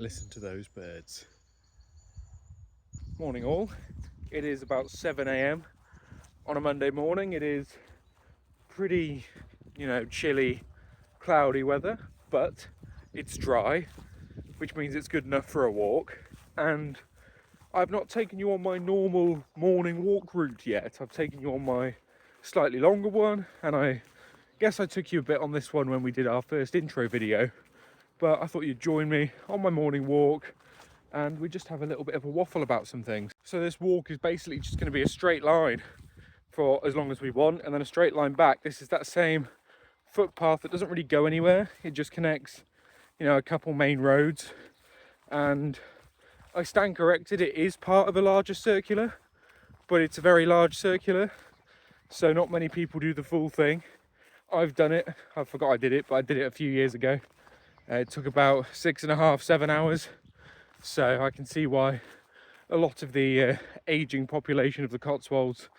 Listen to those birds. Morning all. It is about 7 a.m. on a Monday morning. It is pretty, chilly, cloudy weather, but it's dry, which means it's good enough for a walk. And I've not taken you on my normal morning walk route yet. I've taken you on my slightly longer one, and I guess I took you a bit on this one when we did our first intro video, but I thought you'd join me on my morning walk and we just have a little bit of a waffle about some things. So this walk is basically just going to be a straight line for as long as we want, and then a straight line back. This is that same footpath that doesn't really go anywhere. It just connects, a couple main roads, and I stand corrected, it is part of a larger circular, but it's a very large circular, so not many people do the full thing. I've done it. I forgot I did it, but I did it a few years ago. It took about 6.5, 7 hours. So I can see why a lot of the aging population of the Cotswolds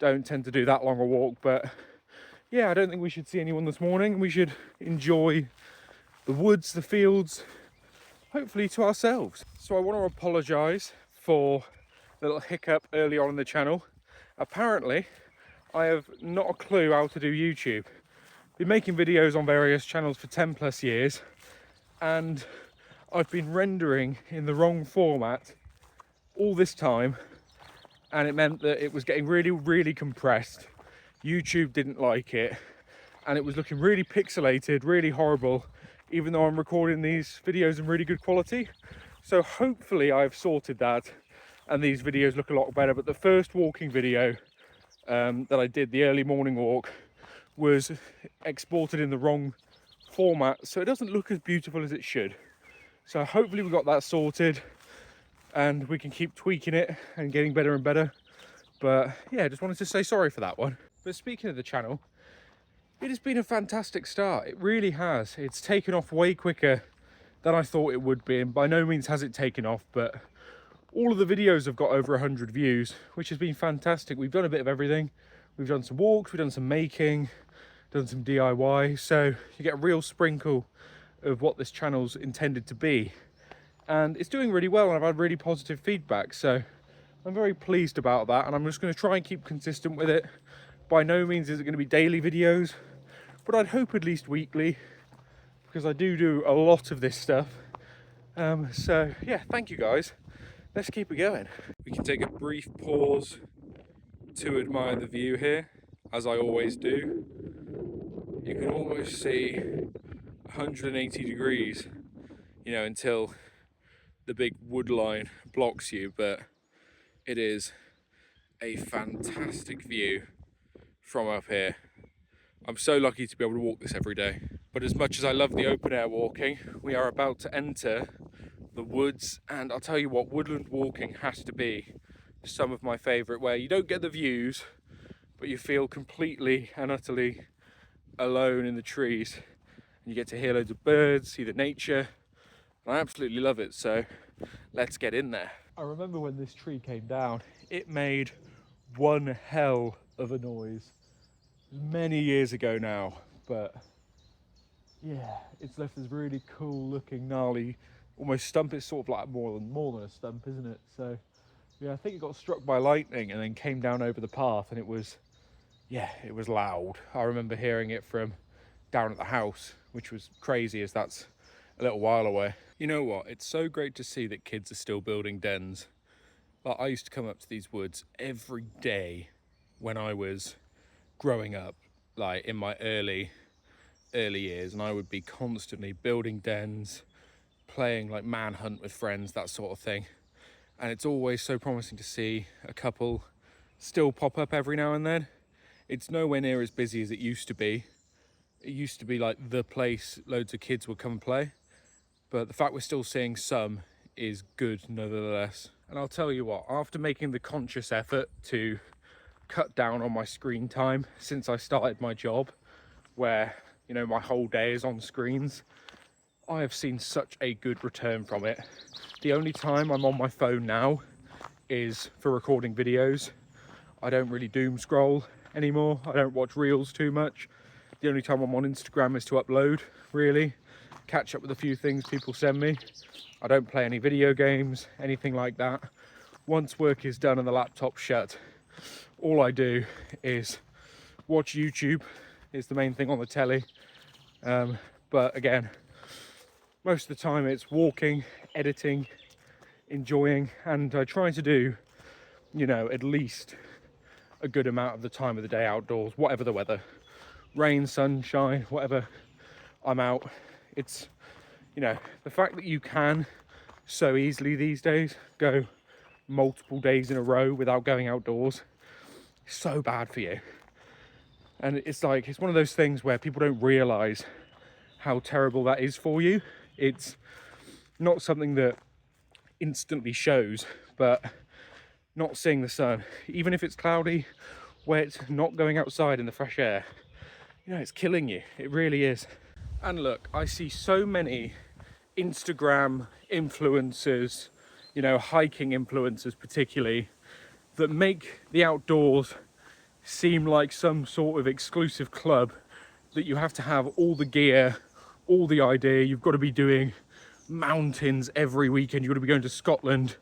don't tend to do that long a walk. But yeah, I don't think we should see anyone this morning. We should enjoy the woods, the fields, hopefully to ourselves. So I want to apologise for the little hiccup early on in the channel. Apparently, I have not a clue how to do YouTube. Been making videos on various channels for 10 plus years, and I've been rendering in the wrong format all this time, and it meant that it was getting really, really compressed. YouTube didn't like it, and it was looking really pixelated, really horrible, even though I'm recording these videos in really good quality. So hopefully I've sorted that, and these videos look a lot better. But the first walking video that I did, the early morning walk, was exported in the wrong format, so it doesn't look as beautiful as it should. So hopefully we got that sorted and we can keep tweaking it and getting better and better. But yeah, just wanted to say sorry for that one. But speaking of the channel, it has been a fantastic start. It really has. It's taken off way quicker than I thought it would be, and by no means has it taken off, but all of the videos have got over 100 views, which has been fantastic. We've done a bit of everything. We've done some walks, we've done some making, done some DIY, so you get a real sprinkle of what this channel's intended to be, and it's doing really well, and I've had really positive feedback, so I'm very pleased about that, and I'm just going to try and keep consistent with it. By no means is it going to be daily videos, but I'd hope at least weekly, because I do a lot of this stuff. So yeah, thank you guys. Let's keep it going. We can take a brief pause to admire the view here, as I always do. You can almost see 180 degrees, until the big wood line blocks you, but it is a fantastic view from up here. I'm so lucky to be able to walk this every day. But as much as I love the open air walking, we are about to enter the woods, and I'll tell you what, woodland walking has to be some of my favourite, where you don't get the views, but you feel completely and utterly alone in the trees. You get to hear loads of birds, see the nature, and I absolutely love it, so let's get in there. I remember when this tree came down, it made one hell of a noise. Many years ago now, but yeah, it's left this really cool looking, gnarly, almost stump. It's sort of like more than a stump, isn't it? So yeah, I think it got struck by lightning and then came down over the path, and it was loud. I remember hearing it from down at the house, which was crazy, as that's a little while away. You know what, it's so great to see that kids are still building dens. Like, I used to come up to these woods every day when I was growing up, like in my early years, and I would be constantly building dens, playing like manhunt with friends, that sort of thing. And it's always so promising to see a couple still pop up every now and then. It's nowhere near as busy as it used to be. It used to be like the place loads of kids would come and play, but the fact we're still seeing some is good nevertheless. And I'll tell you what, after making the conscious effort to cut down on my screen time since I started my job, where my whole day is on screens, I have seen such a good return from it. The only time I'm on my phone now is for recording videos. I don't really doom scroll anymore. I don't watch reels too much. The only time I'm on Instagram is to upload, really. catch up with a few things people send me. I don't play any video games, anything like that. Once work is done and the laptop's shut, all I do is watch YouTube, is the main thing on the telly. But again, most of the time it's walking, editing, enjoying, and I try to do, you know, at least a good amount of the time of the day outdoors, whatever the weather, rain, sunshine, whatever, I'm out. It's, you know, the fact that you can so easily these days go multiple days in a row without going outdoors is so bad for you. And it's like, it's one of those things where people don't realize how terrible that is for you. It's not something that instantly shows, but not seeing the sun, even if it's cloudy, wet, not going outside in the fresh air, you know, it's killing you. It really is. And look, I see so many Instagram influencers, you know, hiking influencers particularly, that make the outdoors seem like some sort of exclusive club that you have to have all the gear, all the idea. You've got to be doing mountains every weekend. You've got to be going to Scotland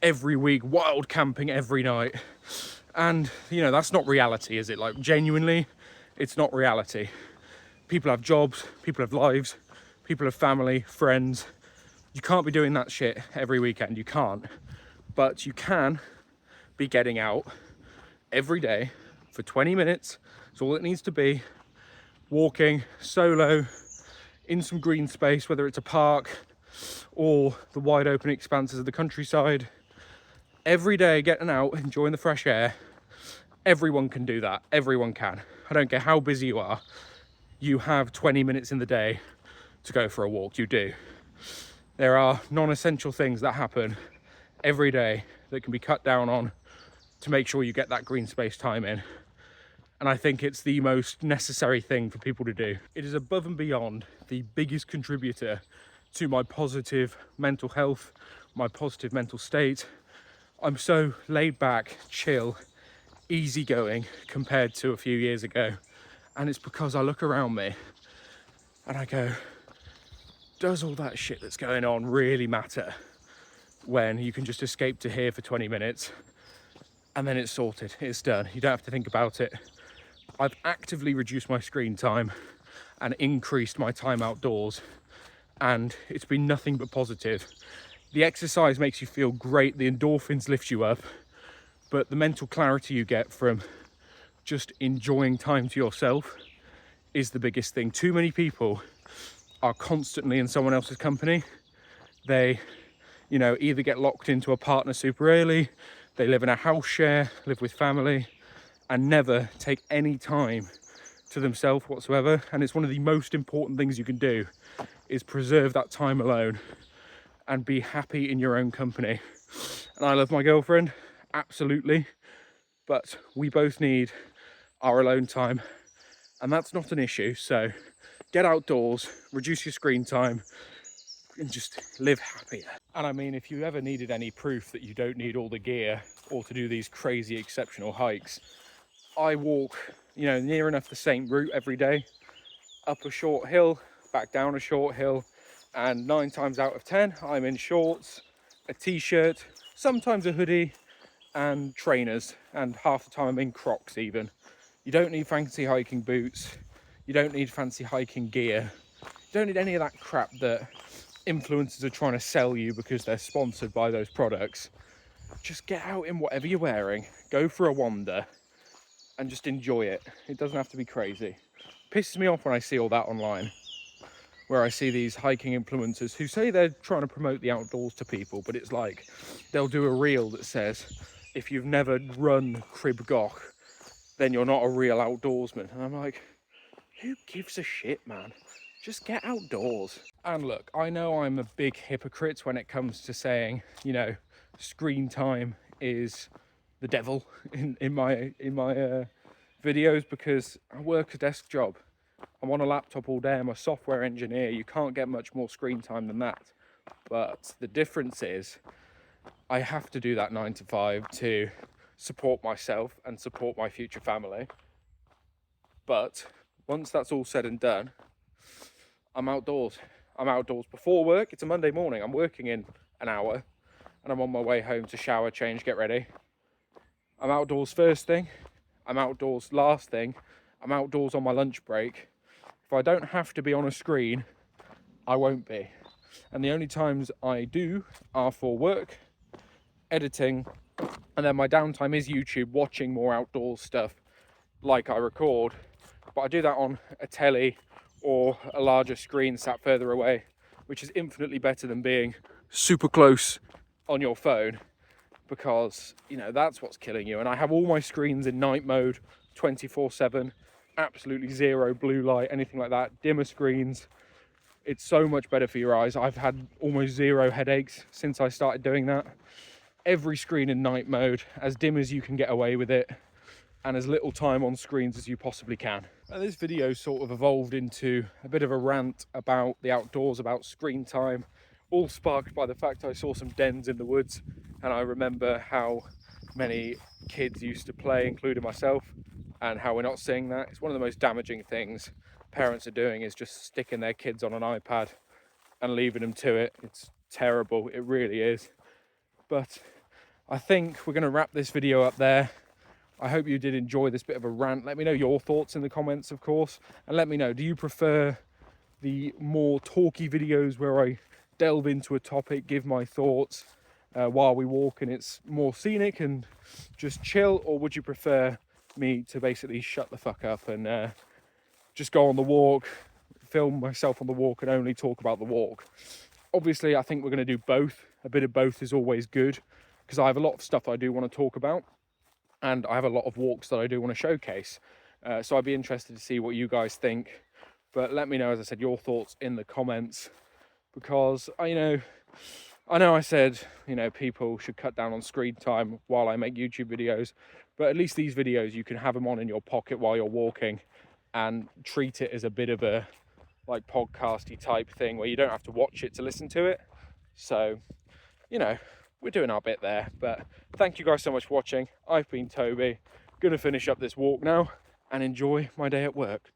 every week, wild camping every night. And, you know, that's not reality, is it? Like, genuinely, it's not reality. People have jobs, people have lives, people have family, friends. You can't be doing that shit every weekend. You can't. But you can be getting out every day for 20 minutes. That's all it needs to be. Walking solo in some green space, whether it's a park or the wide open expanses of the countryside. Every day getting out, enjoying the fresh air. Everyone can do that. Everyone can. I don't care how busy you are. You have 20 minutes in the day to go for a walk. You do. There are non-essential things that happen every day that can be cut down on to make sure you get that green space time in. And I think it's the most necessary thing for people to do. It is above and beyond the biggest contributor to my positive mental health, my positive mental state. I'm so laid back, chill, easygoing compared to a few years ago. And it's because I look around me and I go, does all that shit that's going on really matter when you can just escape to here for 20 minutes and then it's sorted, it's done. You don't have to think about it. I've actively reduced my screen time and increased my time outdoors, and it's been nothing but positive. The exercise makes you feel great, the endorphins lift you up, but the mental clarity you get from just enjoying time to yourself is the biggest thing. Too many people are constantly in someone else's company. They, you know, either get locked into a partner super early, they live in a house share, live with family, and never take any time to themselves whatsoever. And it's one of the most important things you can do, is preserve that time alone and be happy in your own company. And I love my girlfriend, absolutely, but we both need our alone time, and that's not an issue. So get outdoors, reduce your screen time, and just live happier. And I mean, if you ever needed any proof that you don't need all the gear or to do these crazy exceptional hikes, I walk, you know, near enough the same route every day, up a short hill, back down a short hill, and 9 times out of 10 I'm in shorts, a t-shirt, sometimes a hoodie, and trainers, and half the time I'm in Crocs even. You don't need fancy hiking boots, you don't need fancy hiking gear, you don't need any of that crap that influencers are trying to sell you because they're sponsored by those products. Just get out in whatever you're wearing, go for a wander, and just enjoy it. It doesn't have to be crazy. Pisses me off when I see all that online, where I see these hiking influencers who say they're trying to promote the outdoors to people, but it's like they'll do a reel that says, if you've never run Crib Goch, then you're not a real outdoorsman. And I'm like, who gives a shit, man? Just get outdoors. And look, I know I'm a big hypocrite when it comes to saying, you know, screen time is the devil in my videos, because I work a desk job. I'm on a laptop all day. I'm a software engineer. You can't get much more screen time than that. But the difference is I have to do that 9 to 5 to support myself and support my future family. But once that's all said and done, I'm outdoors. I'm outdoors before work. It's a Monday morning. I'm working in an hour and I'm on my way home to shower, change, get ready. I'm outdoors first thing. I'm outdoors last thing. I'm outdoors on my lunch break. If I don't have to be on a screen, I won't be. And the only times I do are for work, editing, and then my downtime is YouTube, watching more outdoors stuff like I record. But I do that on a telly or a larger screen sat further away, which is infinitely better than being super close on your phone, because, you know, that's what's killing you. And I have all my screens in night mode 24/7, absolutely zero blue light, anything like that, dimmer screens. It's so much better for your eyes. I've had almost zero headaches since I started doing that. Every screen in night mode, as dim as you can get away with it, and as little time on screens as you possibly can. And this video sort of evolved into a bit of a rant about the outdoors, about screen time, all sparked by the fact I saw some dens in the woods, and I remember how many kids used to play, including myself, and how we're not seeing that. It's one of the most damaging things parents are doing, is just sticking their kids on an iPad and leaving them to it. It's terrible, it really is. But I think we're going to wrap this video up there. I hope you did enjoy this bit of a rant. Let me know your thoughts in the comments, of course, and let me know, do you prefer the more talky videos where I delve into a topic, give my thoughts while we walk and it's more scenic and just chill, or would you prefer me to basically shut the fuck up and just go on the walk, film myself on the walk and only talk about the walk? Obviously, I think we're going to do both. A bit of both is always good, because I have a lot of stuff I do want to talk about, and I have a lot of walks that I do want to showcase. So I'd be interested to see what you guys think. But let me know, as I said, your thoughts in the comments, because I know I said, you know, people should cut down on screen time while I make YouTube videos, but at least these videos, you can have them on in your pocket while you're walking and treat it as a bit of a like podcasty type thing where you don't have to watch it to listen to it. So, you know, we're doing our bit there. But thank you guys so much for watching. I've been Toby, gonna finish up this walk now and enjoy my day at work.